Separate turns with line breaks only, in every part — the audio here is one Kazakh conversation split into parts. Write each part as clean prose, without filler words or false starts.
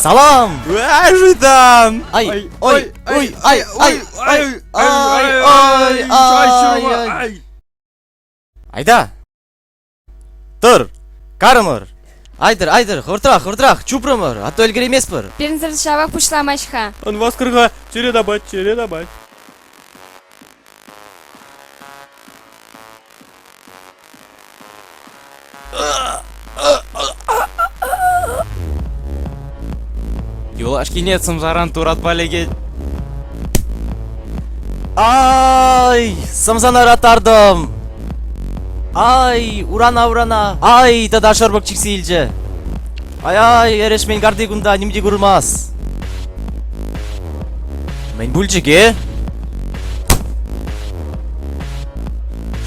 Салам!
Жидан!
Ай, ой, ой, ай, ай, ай, ай, ай, ай. Айда! Тұр! Карымыр! Айдыр, хұртырақ, чупрымыр, а то өлгер емес бір.
Бірінзір шабақ пұшламашқа.
Он васкырға чередабать.
Юлашкине сымжаран турат балеге.
Ай, сымзанар атардым. Ай, урана. Ай, тада шорбак чиксейлже. Ай, ереш мен гарды гунда немде көрмас. Мен бүлчеге.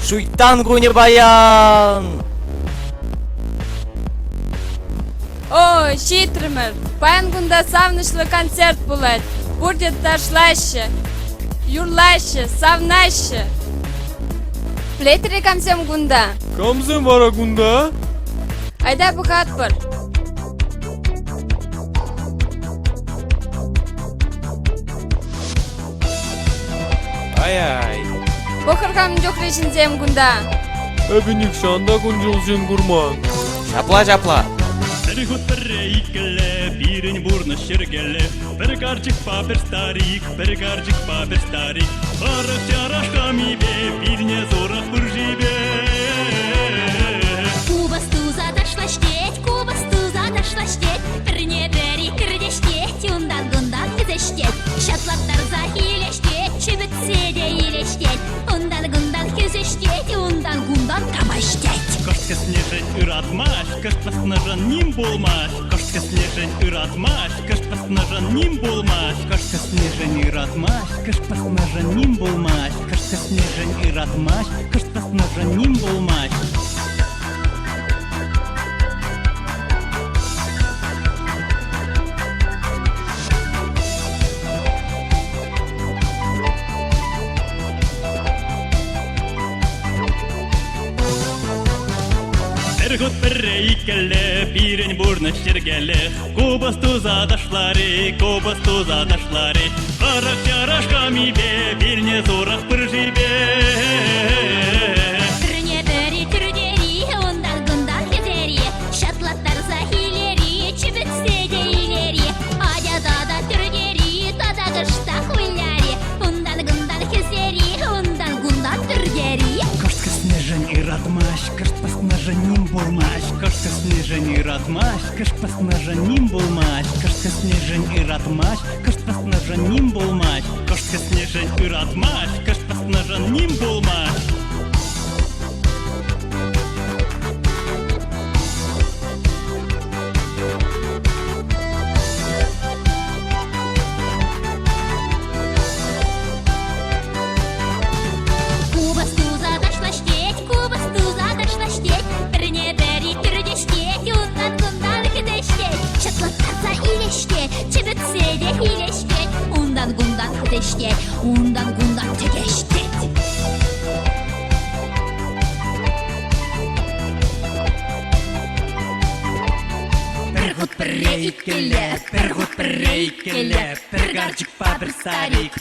Шуйтан гуне баян.
О, шитрімір. Баян күнда савнышлы концерт болады. Будет ташлашы, юрлашы, савнашы. Плейтері камсем күнда.
Камзем бара гунда?
Айда бұқат бір.
Ай-ай.
Бұқырғам жоқ решінзем күнда.
Әбінік шанда күн жылжен күрман.
Жапла.
Bir hut bir reykele, birin burnu şirgele. Bir garcık pa bir starik, bir garcık pa bir starik. Barık yaraşka mi be, birine zorak bir jibe.
Кубастуза дошла штеть, Біріне бәрі кірдештеть, Ундан-гундан күзештеть. Шатлаттар захилештеть, Чүбітсе де илештеть. Ундан-гундан күзештеть, Ундан-гундан табаштеть.
Кошка снежень ыратмаш, кошпасына жан ним болмаш. Кошка снежень ыратмаш, кошпасына жан ним болмаш. Кошка снежень ыратмаш, кошпасына жан ним болмаш. Кошка снежень ыратмаш, кошпасына жан ним болмаш. Bir hut bir reykele, birin burnu şirgele. Kubastuza daşlari. Karak yaraşka mi be, birine zorak bir jibe.
Біріне бәрі түрдері, Ундан-гундан күзері. Шатлаттар захилері, Чүбітсе де илері. Адядада түрдері, Тада қышта хвилярі. Ундан-гундан күзері, Ундан-гундан түрдері.
Кошка снежень ыратмаш, кошпасына жан ним болмаш. Кошка снежень ыратмаш, кошпасына жан ним болмаш. Кошка снежень ыратмаш, кошпасына жан ним болмаш. Кошка снежень ыратмаш, кошпасына жан ним болмаш.
Кубастуза дошла штеть, Біріне бәрі түрдештеть, Ундан-гундан күзештеть. Шатлаттарса илештеть, Чүбітсе де илештеть. Ундан-гундан күзештеть, Ундан-гундан тегештеть.
Bir hut bir reykele, bir garcık pa bir starik.